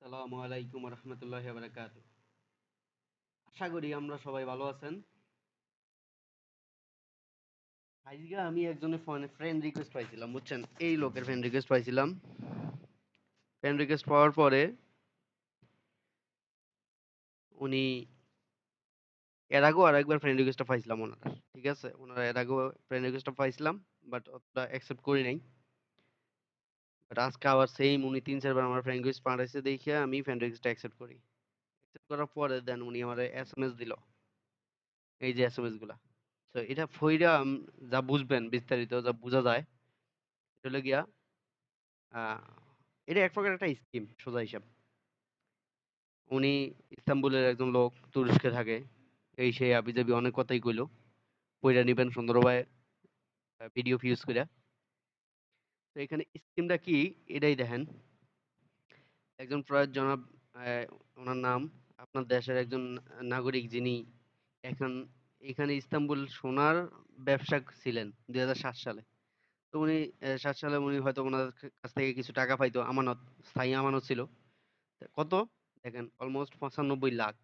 আসসালামু আলাইকুম রহমতুল্লাহি ওয়া বারাকাতুহু। আশা করি আমরা সবাই ভালো আছেন। আজকে আমি একজনের ফোনে ফ্রেন্ড রিকোয়েস্ট পাইছিলাম, বুঝছেন? এই লোকের ফ্রেন্ড রিকোয়েস্ট পাইছিলাম। ফ্রেন্ড রিকোয়েস্ট পাওয়ার পরে উনি এর আগেও আরেকবার ফ্রেন্ড রিকোয়েস্টটা পাইছিলাম ওনার। ঠিক আছে? ওনার এর আগেও ফ্রেন্ড রিকোয়েস্টটা পাইছিলাম, বাট ওটা অ্যাকসেপ্ট করি নাই। বাট আজকে আবার সেইম উনি ৩-৪ বার আমার ফ্রেন্ড রিকোয়েস্ট পাঠাইছে দেখিয়া আমি ফ্রেন্ড রিকোয়েস্টটা অ্যাকসেপ্ট করি। অ্যাকসেপ্ট করার পরে দেন উনি আমারে এসএমএস দিল। এই যে এসএমএস গুলা। তো এটা ফইরা যা বুঝবেন, বিস্তারিত যা বুঝা যায়, এটা হলো গিয়া আহ এটা এক প্রকার একটা স্কিম, সোজা হিসাব। উনি ইস্তাম্বুলের একজন লোক, তুরস্কে থাকে, এই সেই আবিজাবি অনেক কথাই কইলো। পইরা নিবেন সুন্দরভাবে, ভিডিও ইউজ কইরা। তো এখানে স্কিমটা কি এটাই দেখেন। একজন প্রয়াত জনাব, ওনার নাম, আপনার দেশের একজন নাগরিক, যিনি এখন এখানে ইস্তাম্বুল সোনার ব্যবসা ছিলেন ২০০৭ সালে। তো উনি ৭ সালে উনি হয়তো ওনার কাছ থেকে কিছু টাকা পাইতো, আমানত, স্থায়ী আমানত ছিল। কত? দেখেন, almost ৯৫ lakh.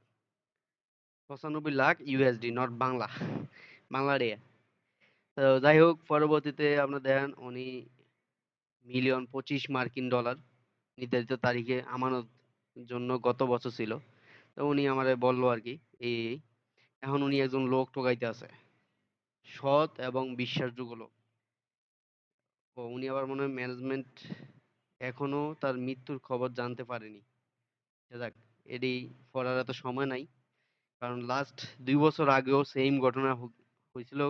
৯৫ lakh USD, not Bangla, Bangla Real. তো যাই হোক, পরবর্তীতে আপনার দেখেন উনি মিলিয়ন ২৫ মার্কিন ডলার নির্ধারিত তারিখে আমানত জন্য গত বছর ছিল। তো উনি আমারে বললো আর কি, এই এখন উনি একজন লোক ঠকাইতে আছে, সৎ এবং বিশ্বাসযোগ্য লোক। ও উনি আবার মনে হয় ম্যানেজমেন্ট এখনো তার মৃত্যুর খবর জানতে পারেনি। যাক, এটি পড়ার এত সময় নাই, কারণ লাস্ট ২ বছর আগেও সেম ঘটনা হয়েছিল।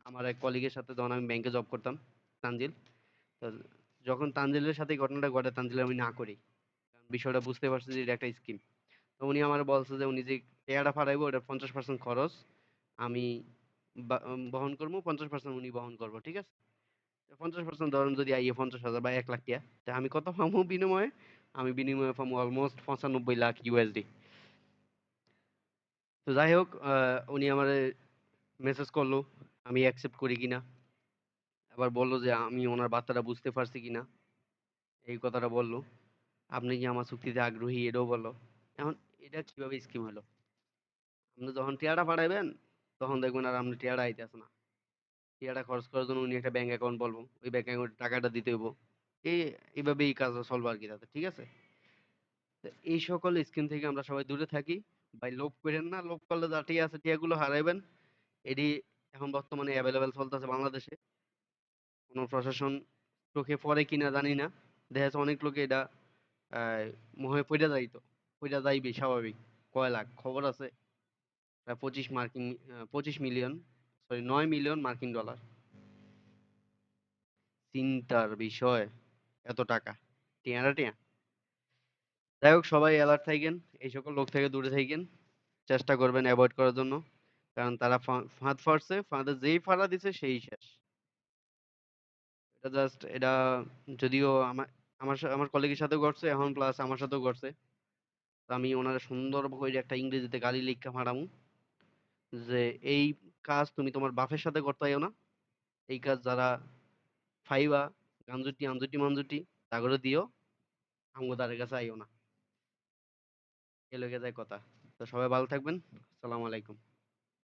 আমার এক কলিগের সাথে, যখন আমি ব্যাংকে জব করতাম, তানজিল। তো যখন তানজিলের সাথে এই ঘটনাটা ঘটে, তানজিল আমি না করি, কারণ বিষয়টা বুঝতে পারছি যে এটা একটা স্কিম। তো উনি আমার বলছে যে উনি যে টাকাটা পাঠাইবো ওটা 50% খরচ আমি বহন করবো, 50% উনি বহন করবো, ঠিক আছে? 50% ধরেন যদি আইয়ে 50,000 বা 1 লাখ টাকা, তা আমি কত পাবো বিনিময়ে? আমি বিনিময়ে পাবো অলমোস্ট 95 লাখ ইউএসডি। তো যাই হোক, উনি আমারে মেসেজ করলো আমি অ্যাকসেপ্ট করি কিনা, আবার বললো যে আমি ওনার বার্তাটা বুঝতে পারছি কিনা, এই কথাটা বললো। আপনি কি আমার চুক্তিতে আগ্রহী, এটাও বললো। এখন এটা কিভাবে স্কিম হলো? আপনি যখন টিয়াটা পাঠাইবেন, তখন দেখবেন আর আপনি টিয়াটা আইতেছে না। টিয়াটা খরচ করার জন্য উনি একটা ব্যাংক অ্যাকাউন্ট বলবো, ওই ব্যাংক অ্যাকাউন্টে টাকাটা দিতে হইব। এই এইভাবে এই কাজটা চলবে আর কি তাতে, ঠিক আছে? তো এই সকল স্কিম থেকে আমরা সবাই দূরে থাকি। ভাই, লোভ করেন না। লোভ করলে যা টিয়া আছে টিয়াগুলো হারাইবেন। এটি এখন বর্তমানে অ্যাভেলেবেল চলতেছে বাংলাদেশে। কোনো প্রশাসন চোখে পড়ে কিনা জানি না। দেখা যাচ্ছে অনেক লোকে এটা মোহে পইড়া যাইতো, পইড়া যাইবে স্বাভাবিক। কয় লাখ খবর আছে, প্রায় 25 মিলিয়ন, সরি ৯ মিলিয়ন মার্কিন ডলার। চিন্তার বিষয়, এত টাকা, টিয়ারা টিয়া। যাই হোক, সবাই অ্যালার্ট থাকেন, এই সকল লোক থেকে দূরে থাকেন, চেষ্টা করবেন অ্যাভয়েড করার জন্য। কারণ তারা ফাঁদ ফাড়ছে, ফাঁদে যেই ফাড়া দিছে সেই শেষ। এটা জাস্ট এটা, যদিও আমার আমার কলিগের সাথেও ঘটছে, এখন প্লাস আমার সাথেও ঘটছে। তো আমি ওনারা সুন্দর করে একটা ইংরেজিতে গালি লিখা ফাড়ামু, যে এই কাজ তুমি তোমার বাপের সাথে করতে আইও না। এই কাজ যারা ফাইবা গাঞ্জুটি আঞ্জুটি মাঞ্জুটি তাগরে দিও, আমগো তাদের কাছে আইও না। এ লইগে যায় কথা। তো সবাই ভালো থাকবেন। আসসালামু আলাইকুম।